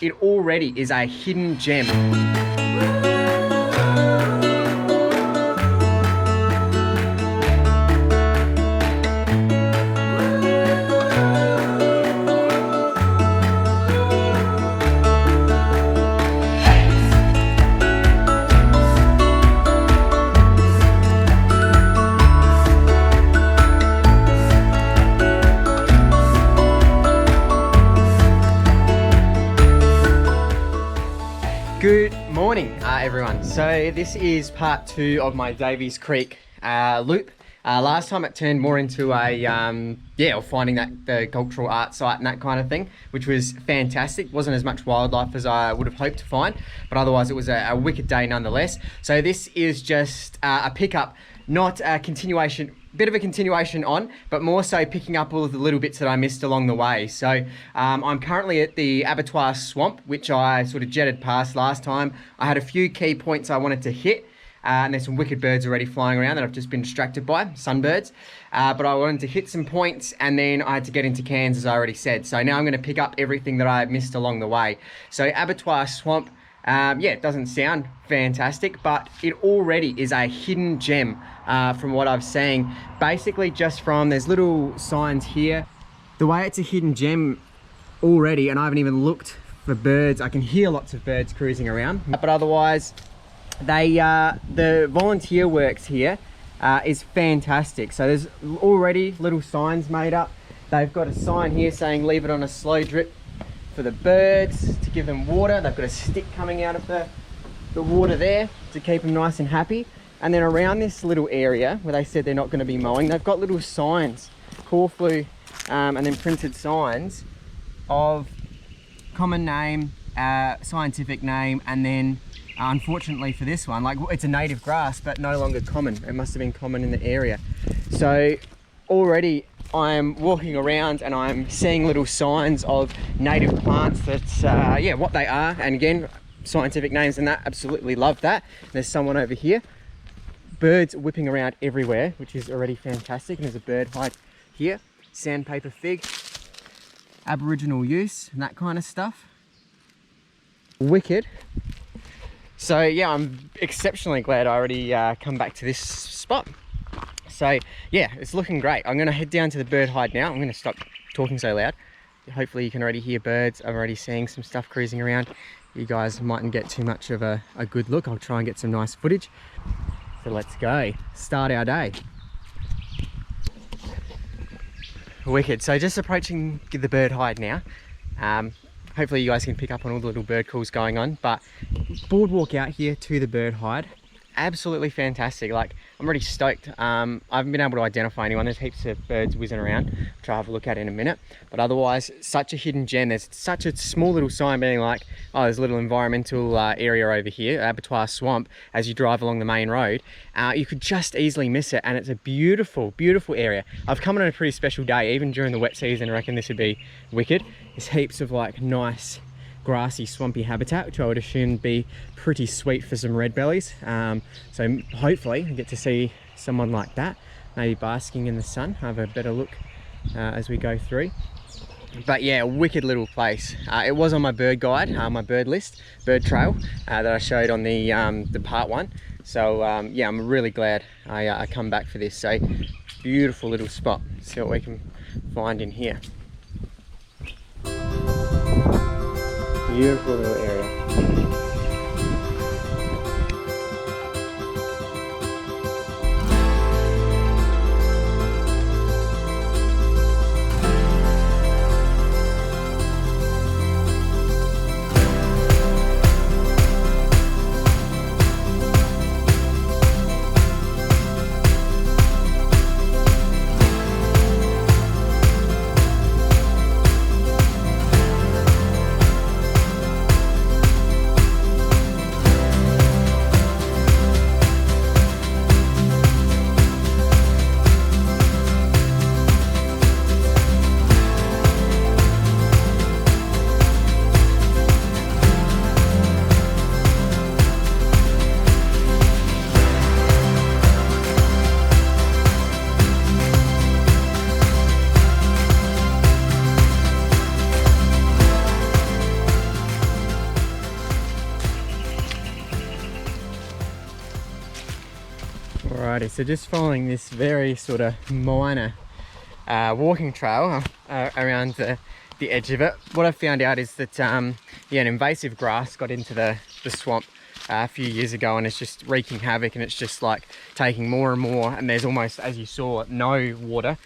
It already is a hidden gem. Good morning, everyone. So this is part 2 of my Davies Creek loop. Last time it turned more into a, finding the cultural art site and that kind of thing, which was fantastic. Wasn't as much wildlife as I would have hoped to find, but otherwise it was a wicked day nonetheless. So this is just a pickup, not a continuation, bit of a continuation on, but more so picking up all of the little bits that I missed along the way. So I'm currently at the abattoir swamp, which I sort of jetted past last time. I had a few key points I wanted to hit, and there's some wicked birds already flying around that I've just been distracted by, sunbirds. But I wanted to hit some points, and then I had to get into cans, as I already said. So now I'm going to pick up everything that I missed along the way. So abattoir swamp, it doesn't sound fantastic, but it already is a hidden gem from what I've seen. Basically just from, there's little signs here. The way it's a hidden gem already, and I haven't even looked for birds. I can hear lots of birds cruising around, but otherwise the volunteer works here is fantastic. So there's already little signs made up. They've got a sign here saying leave it on a slow drip for the birds to give them water. They've got a stick coming out of the water there to keep them nice and happy. And then around this little area where they said they're not going to be mowing, they've got little signs, corflu, and then printed signs of common name, scientific name, and then unfortunately for this one, like, it's a native grass but no longer common. It must have been common in the area. So already I'm walking around and I'm seeing little signs of native plants that, what they are. And again, scientific names and that, absolutely love that. There's someone over here. Birds whipping around everywhere, which is already fantastic. And there's a bird hide here. Sandpaper fig, Aboriginal use and that kind of stuff. Wicked. So yeah, I'm exceptionally glad I already come back to this spot. So yeah, it's looking great. I'm gonna head down to the bird hide now. I'm gonna stop talking so loud. Hopefully you can already hear birds. I'm already seeing some stuff cruising around. You guys mightn't get too much of a good look. I'll try and get some nice footage. So let's go, start our day. Wicked, so just approaching the bird hide now. Hopefully you guys can pick up on all the little bird calls going on, but boardwalk out here to the bird hide, absolutely fantastic. Like, I'm already stoked. I haven't been able to identify anyone. There's heaps of birds whizzing around, which I'll have a look at in a minute, but otherwise such a hidden gem. There's such a small little sign being like, oh, there's a little environmental area over here, abattoir swamp, as you drive along the main road. You could just easily miss it, and it's a beautiful area. I've come on a pretty special day. Even during the wet season, I reckon this would be wicked. There's heaps of like nice grassy swampy habitat, which I would assume be pretty sweet for some red bellies. So hopefully I get to see someone like that, maybe basking in the sun. Have a better look as we go through. But yeah, a wicked little place. It was on my bird guide, my bird list, bird trail that I showed on the part 1. So yeah, I'm really glad I come back for this. So beautiful little spot. Let's see what we can find in here. Beautiful little area. Alrighty, so just following this very sort of minor walking trail around the edge of it. What I found out is that yeah, an invasive grass got into the swamp a few years ago, and it's just wreaking havoc, and it's just like taking more and more, and there's almost, as you saw, no water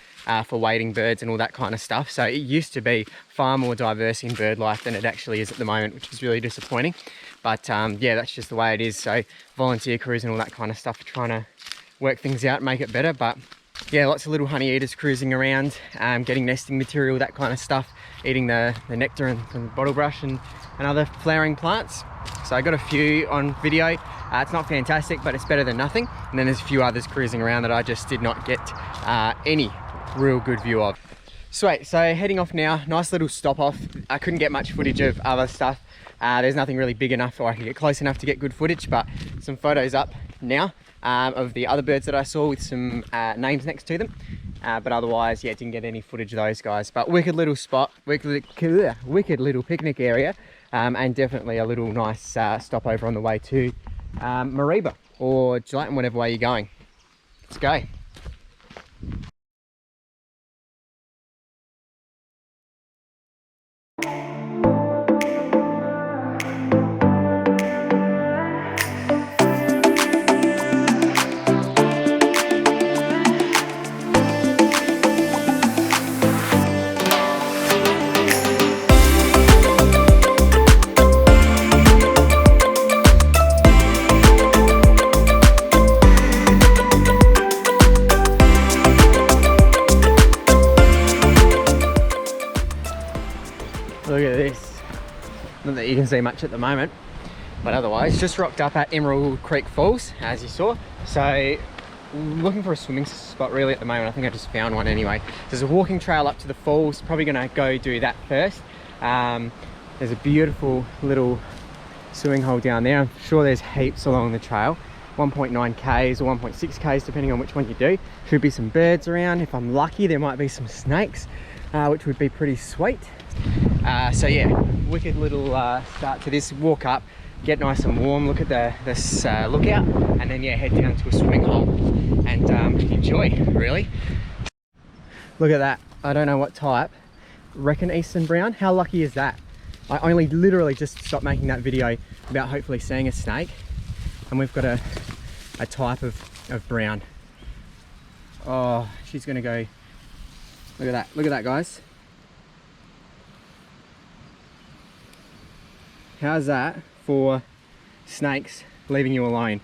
for wading birds and all that kind of stuff. So it used to be far more diverse in bird life than it actually is at the moment, which is really disappointing. But yeah, that's just the way it is. So volunteer crews and all that kind of stuff are trying to work things out and make it better. But yeah, lots of little honey eaters cruising around, getting nesting material, that kind of stuff, eating the nectar and bottlebrush and other flowering plants. So I got a few on video. It's not fantastic, but it's better than nothing. And then there's a few others cruising around that I just did not get any real good view of. Sweet, so heading off now. Nice little stop off. I couldn't get much footage of other stuff. There's nothing really big enough or I could get close enough to get good footage, but some photos up now of the other birds that I saw with some names next to them. But otherwise, yeah, didn't get any footage of those guys. But wicked little spot, wicked little picnic area, and definitely a little nice stopover on the way to Mareeba or Geelong, whatever way you're going. Let's go. Look at this. Not that you can see much at the moment, but otherwise just rocked up at Emerald Creek Falls, as you saw. So looking for a swimming spot really at the moment. I think I just found one anyway. There's a walking trail up to the falls, probably gonna go do that first. There's a beautiful little swimming hole down there. I'm sure there's heaps along the trail. 1.9 Ks or 1.6 Ks depending on which one you do. Should be some birds around. If I'm lucky, there might be some snakes, which would be pretty sweet. So yeah, wicked little start to this. Walk up, get nice and warm, look at this lookout, and then yeah, head down to a swimming hole and enjoy, really. Look at that. I don't know what type. Reckon Eastern Brown. How lucky is that? I only literally just stopped making that video about hopefully seeing a snake, and we've got a type of brown. Oh, she's gonna go. Look at that. Look at that, guys. How's that for snakes leaving you alone?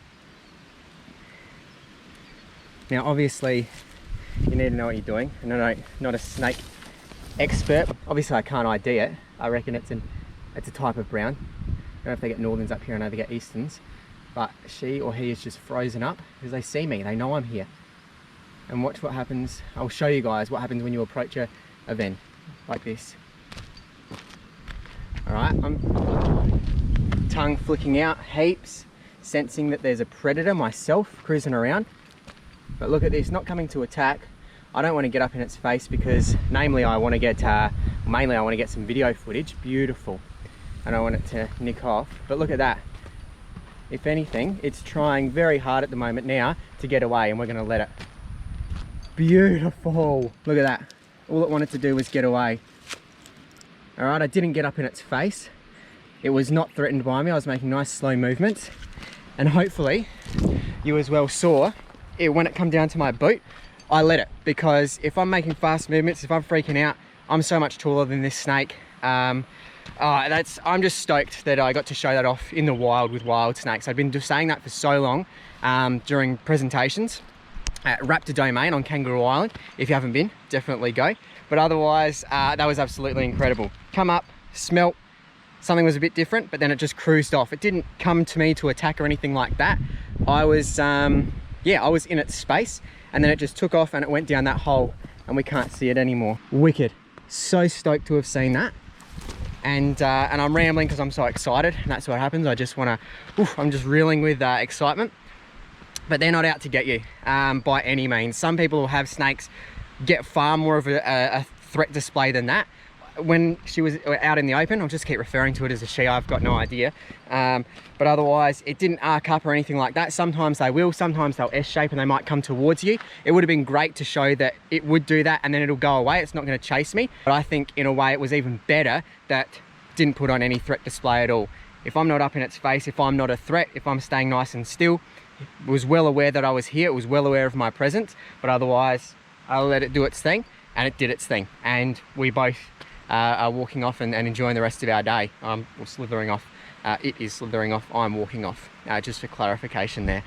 Now obviously you need to know what you're doing. And I'm not a snake expert. Obviously I can't ID it. I reckon it's a type of brown. I don't know if they get northerns up here, I know they get easterns. But she or he is just frozen up because they see me, they know I'm here. And watch what happens. I'll show you guys what happens when you approach a ven like this. Alright, I'm tongue flicking out heaps, sensing that there's a predator myself cruising around. But look at this, not coming to attack. I don't want to get up in its face because namely I want to get, mainly I want to get some video footage. Beautiful. I don't want it to nick off. But look at that. If anything, it's trying very hard at the moment now to get away, and we're going to let it. Beautiful. Look at that. All it wanted to do was get away. Alright, I didn't get up in its face. It was not threatened by me. I was making nice slow movements. And hopefully you as well saw it when it come down to my boot, I let it. Because if I'm making fast movements, if I'm freaking out, I'm so much taller than this snake. I'm just stoked that I got to show that off in the wild with wild snakes. I've been just saying that for so long during presentations at Raptor Domain on Kangaroo Island. If you haven't been, definitely go. But otherwise, that was absolutely incredible. Come up, smelt, something was a bit different, but then it just cruised off. It didn't come to me to attack or anything like that. I was, yeah, I was in its space, and then it just took off and it went down that hole, and we can't see it anymore. Wicked. So stoked to have seen that. And I'm rambling because I'm so excited, and that's what happens. I just want to, I'm just reeling with excitement. But they're not out to get you by any means. Some people will have snakes get far more of a threat display than that. when she was out in the open. I'll just keep referring to it as a she, I've got no idea. But otherwise, it didn't arc up or anything like that. Sometimes they will, sometimes they'll S-shape and they might come towards you. It would have been great to show that it would do that and then it'll go away. It's not going to chase me. But I think in a way it was even better that didn't put on any threat display at all. If I'm not up in its face, if I'm not a threat, if I'm staying nice and still, it was well aware that I was here, it was well aware of my presence, but otherwise I'll let it do its thing, and it did its thing. And we both are walking off and enjoying the rest of our day. We're slithering off. It is slithering off, I'm walking off, just for clarification there.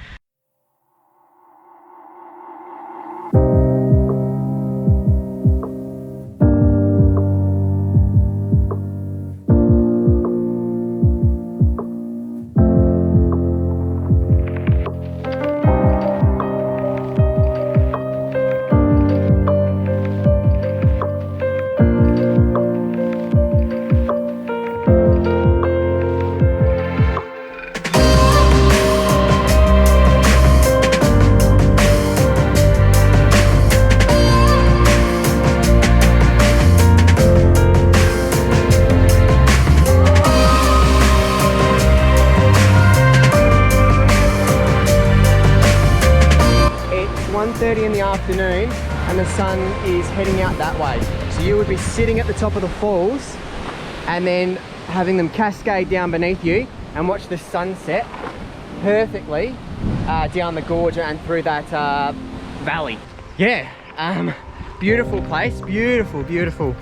In the afternoon and the sun is heading out that way, so you would be sitting at the top of the falls and then having them cascade down beneath you and watch the sunset perfectly down the gorge and through that valley. Yeah, beautiful place, beautiful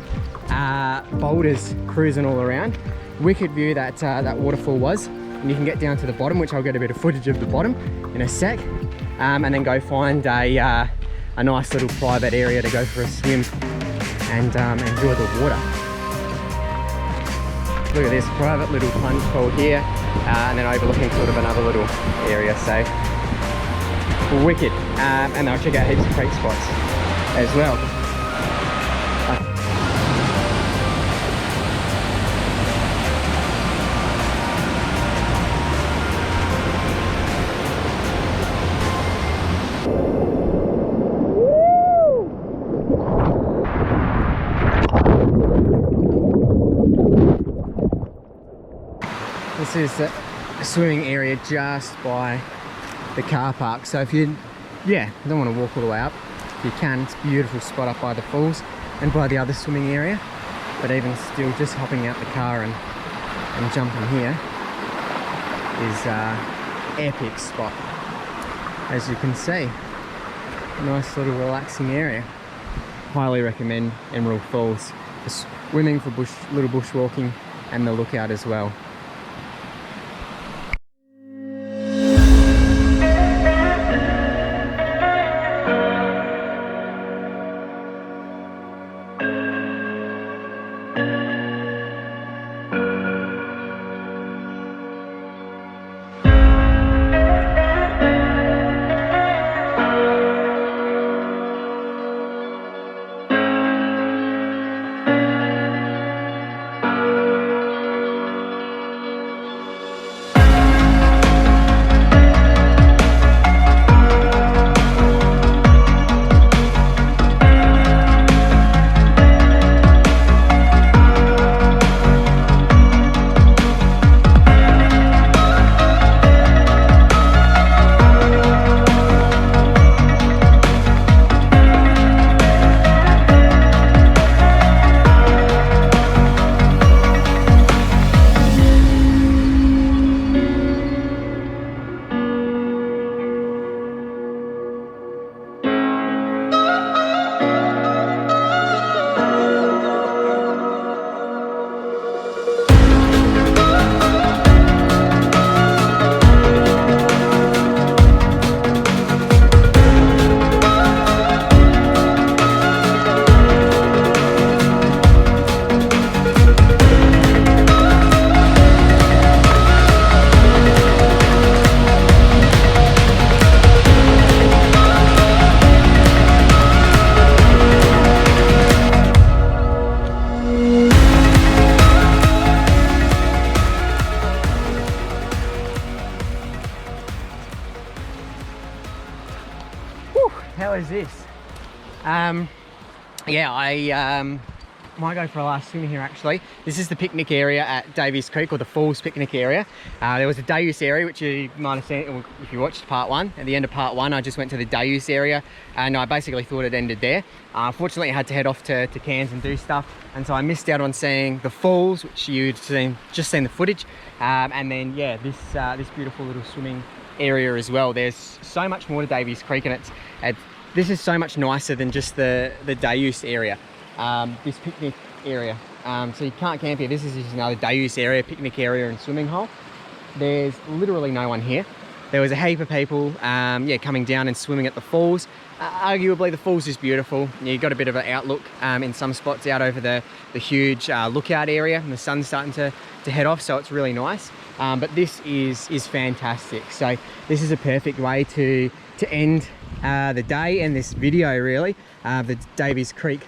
boulders cruising all around. Wicked view that that waterfall was, and you can get down to the bottom, which I'll get a bit of footage of the bottom in a sec. And then go find a nice little private area to go for a swim and enjoy the water. Look at this private little plunge pool here, and then overlooking sort of another little area, so wicked. And I'll check out heaps of creek spots as well. This is a swimming area just by the car park, so if you don't want to walk all the way up, you can. It's a beautiful spot up by the falls and by the other swimming area, but even still, just hopping out the car and jumping here is epic spot. As you can see, nice little relaxing area. Highly recommend Emerald Falls for swimming, for little bushwalking, and the lookout as well. How is this? Yeah, I Might go for a last swim here actually. This is the picnic area at Davies Creek, or the Falls picnic area. There was a Deus area, which you might have seen if you watched part 1. At the end of part 1, I just went to the Deus area and I basically thought it ended there. Fortunately, I had to head off to Cairns and do stuff, and so I missed out on seeing the falls, which you'd just seen the footage. And then yeah, this beautiful little swimming area as well. There's so much more to Davies Creek, and this is so much nicer than just the Deus area. This picnic area, so you can't camp here. This is just another Deus area, picnic area and swimming hole. There's literally no one here. There was a heap of people yeah, coming down and swimming at the falls. Arguably the falls is beautiful. You got a bit of an outlook in some spots out over the huge lookout area, and the sun's starting to head off, so it's really nice. But this is fantastic. So this is a perfect way to end the day and this video really. The Davies Creek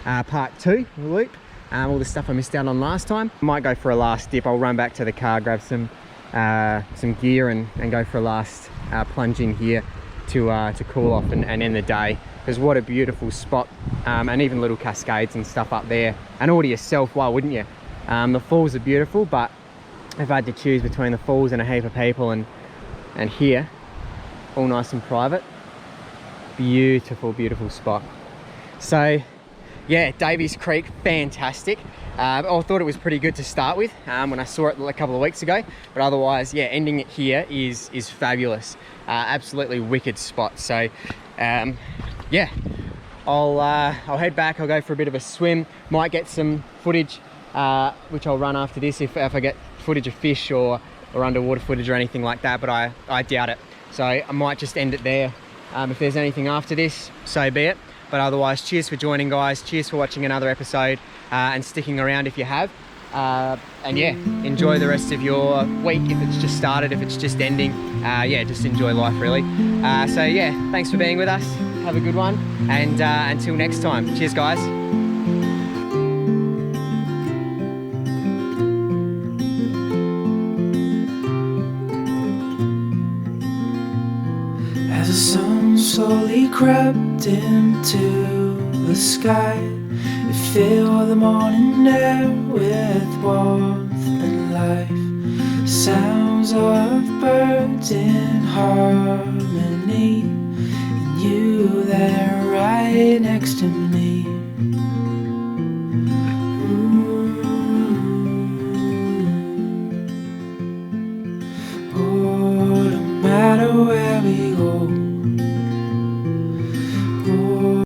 part 2 loop, all the stuff I missed out on last time. Might go for a last dip. I'll run back to the car, grab some gear and go for a last plunge in here to cool off and end the day, because what a beautiful spot. And even little cascades and stuff up there, and all to yourself, why wouldn't you? The falls are beautiful, but if I had to choose between the falls and a heap of people and here, all nice and private, beautiful spot. So yeah, Davies Creek, fantastic. I thought it was pretty good to start with when I saw it a couple of weeks ago, but otherwise, yeah, ending it here is fabulous. Absolutely wicked spot. So yeah, I'll head back. I'll go for a bit of a swim. Might get some footage, which I'll run after this if I get footage of fish or underwater footage or anything like that, but I doubt it. So I might just end it there. If there's anything after this, so be it. But otherwise, cheers for joining, guys. Cheers for watching another episode and sticking around if you have. And yeah, enjoy the rest of your week if it's just started, if it's just ending. Yeah, just enjoy life really. So yeah, thanks for being with us. Have a good one. And until next time, cheers guys. As the sun slowly crept into the sky, it filled the morning air with warmth and life. Sounds of birds in harmony, and you there right next to me.